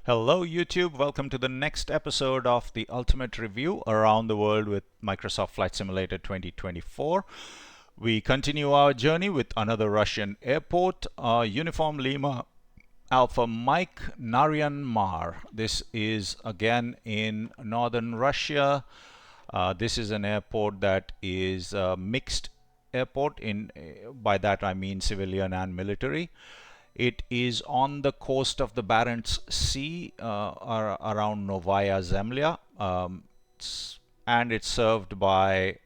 Hello YouTube, welcome to the next episode of the Ultimate Review Around the World with Microsoft Flight Simulator 2024. We continue our journey with another Russian airport, Uniform Lima Alpha Mike Naryan-Mar. This is again in northern Russia. This is an airport that is a mixed airport. By that I mean civilian and military. It is on the coast of the Barents Sea around Novaya Zemlya, and it's served by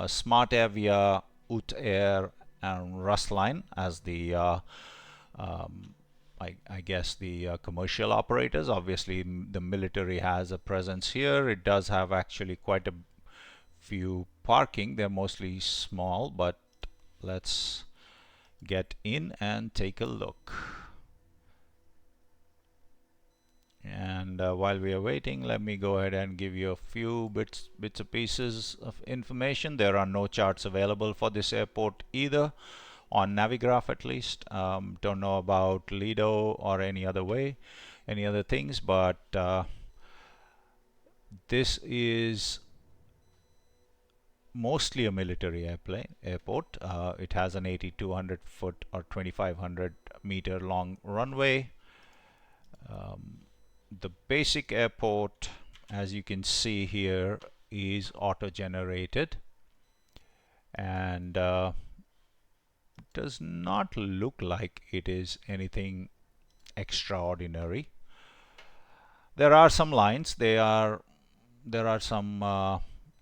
Smart Avia, Ut Air, and Rusline as the I guess the commercial operators. Obviously, the military has a presence here. It does have actually quite a few parking. They're mostly small, but let's get in and take a look. And while we are waiting, let me go ahead and give you a few bits and pieces of information. There are no charts available for this airport either, on Navigraph at least. Don't know about Lido or any other things, but this is mostly a military airport. It has an 8,200 foot or 2,500 meter long runway. The basic airport, as you can see here, is auto-generated and does not look like it is anything extraordinary. There are some lines. There are some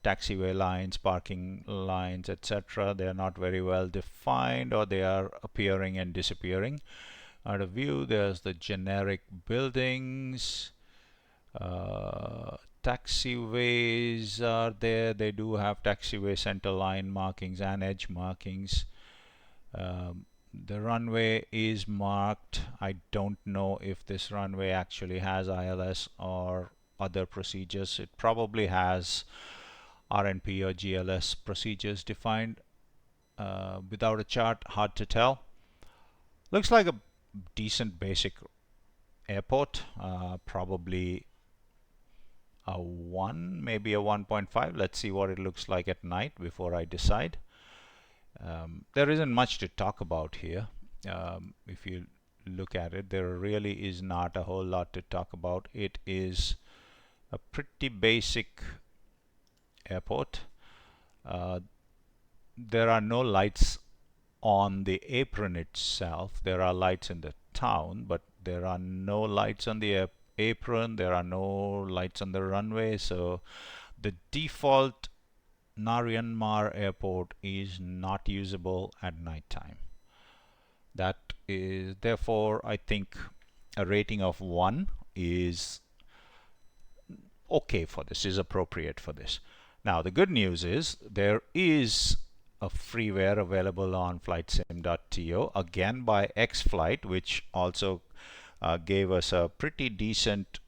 taxiway lines, parking lines, etc. They are not very well defined, or they are appearing and disappearing out of view. There's the generic buildings. Taxiways are there. They do have taxiway center line markings and edge markings. The runway is marked. I don't know if this runway actually has ILS or other procedures. It probably has RNP or GLS procedures defined. Without a chart, hard to tell. Looks like a decent basic airport, probably a 1, maybe a 1.5. Let's see what it looks like at night before I decide. There isn't much to talk about here. If you look at it, there really is not a whole lot to talk about. It is a pretty basic airport. There are no lights on the apron itself. There are lights in the town, but there are no lights on the apron. There are no lights on the runway. So the default Naryan-Mar airport is not usable at night time. That is, therefore, I think a rating of 1 is okay for this, is appropriate for this. Now, the good news is there is a freeware available on flightsim.to, again by X-Flight, which also gave us a pretty decent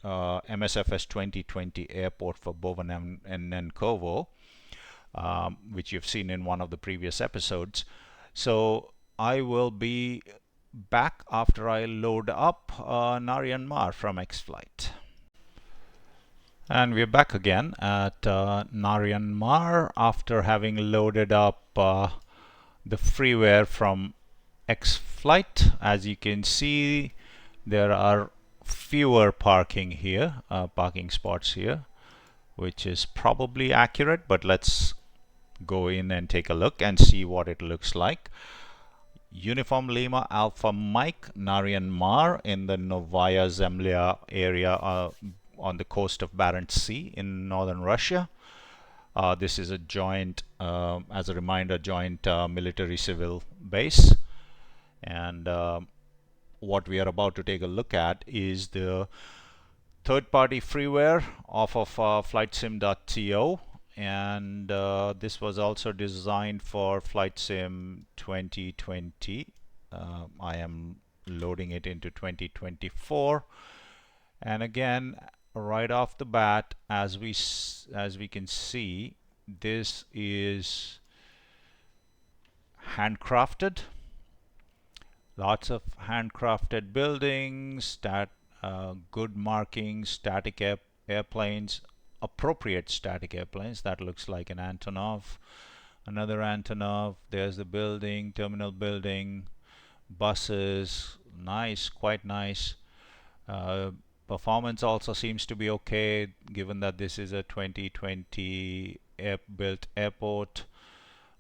MSFS 2020 airport for Boven and Nenkovo, which you've seen in one of the previous episodes. So I will be back after I load up Naryan-Mar from X-Flight. And we're back again at Naryan-Mar after having loaded up the freeware from X-Flight. As you can see, there are fewer parking spots here, which is probably accurate, but let's go in and take a look and see what it looks like. Uniform Lima Alpha Mike Naryan-Mar in the Novaya Zemlya area on the coast of Barents Sea in northern Russia. This is a joint, as a reminder, joint military-civil base. And what we are about to take a look at is the third-party freeware off of flightsim.to, and this was also designed for FlightSim 2020. I am loading it into 2024, and again, right off the bat, as we can see, this is handcrafted. Lots of handcrafted buildings that Good markings, airplanes, appropriate static airplanes. That looks like an Antonov. Another Antonov. There's the building, terminal building, buses. Nice, quite nice. Performance also seems to be okay, given that this is a 2020 built airport.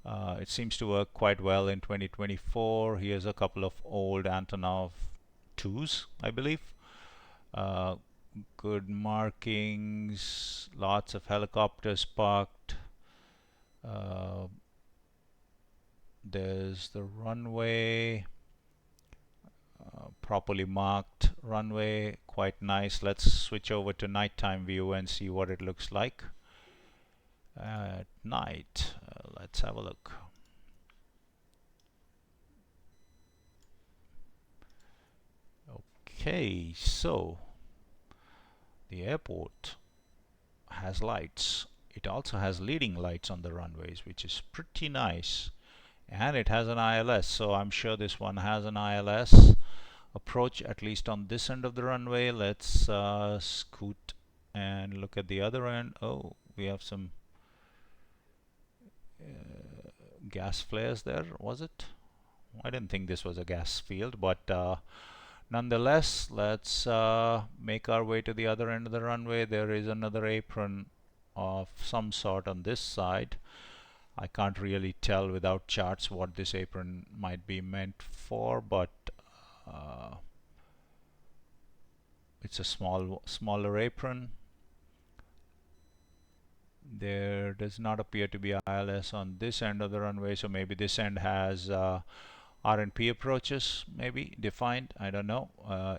It seems to work quite well in 2024. Here's a couple of old Antonov 2s, I believe. Uh, Good markings, lots of helicopters parked. There's the runway, properly marked runway, quite nice. Let's switch over to nighttime view and see what it looks like at night. Let's have a look. Okay, so the airport has lights. It also has leading lights on the runways, which is pretty nice. And it has an ILS, so I'm sure this one has an ILS approach, at least on this end of the runway. Let's scoot and look at the other end. Oh, we have some gas flares there, was it? I didn't think this was a gas field, but nonetheless, let's make our way to the other end of the runway. There is another apron of some sort on this side. I can't really tell without charts what this apron might be meant for, but it's a smaller apron. There does not appear to be ILS on this end of the runway, so maybe this end has R&P approaches, maybe defined. I don't know.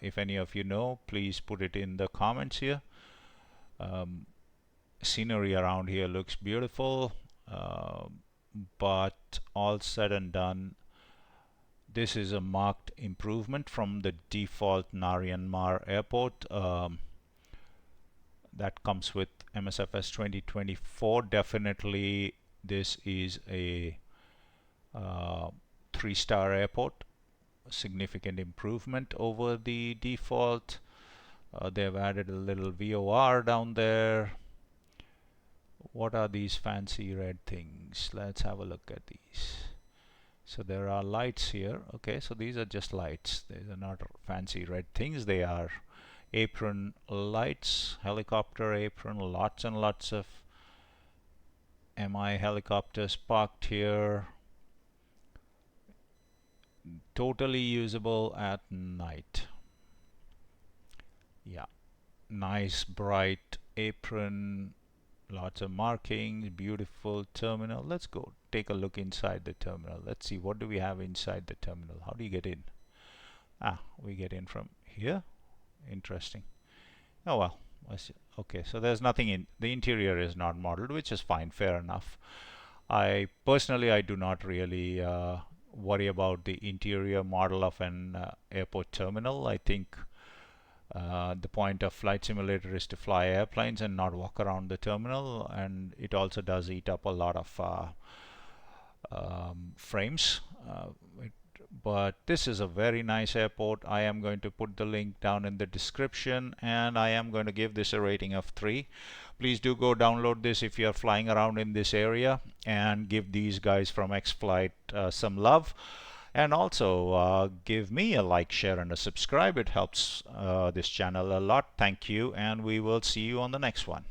If any of you know, please put it in the comments here. Scenery around here looks beautiful, but all said and done, this is a marked improvement from the default Naryan-Mar airport that comes with MSFS 2024. Definitely this is a 3-star airport. Significant improvement over the default. They've added a little VOR down there. What are these fancy red things? Let's have a look at these. So there are lights here. Okay, so these are just lights. These are not fancy red things. They are apron lights, helicopter apron, lots and lots of MI helicopters parked here. Totally usable at night. Yeah, nice bright apron, lots of markings, beautiful terminal. Let's go take a look inside the terminal. Let's see, what do we have inside the terminal? How do you get in? We get in from here. Interesting. Oh well. Okay, so there's nothing in the interior is not modeled, which is fine, fair enough. I do not really worry about the interior model of an airport terminal. I think the point of flight simulator is to fly airplanes and not walk around the terminal, and it also does eat up a lot of frames. But this is a very nice airport. I am going to put the link down in the description, and I am going to give this a rating of 3. Please do go download this if you are flying around in this area, and give these guys from X-Flight some love. And also give me a like, share, and a subscribe. It helps this channel a lot. Thank you, and we will see you on the next one.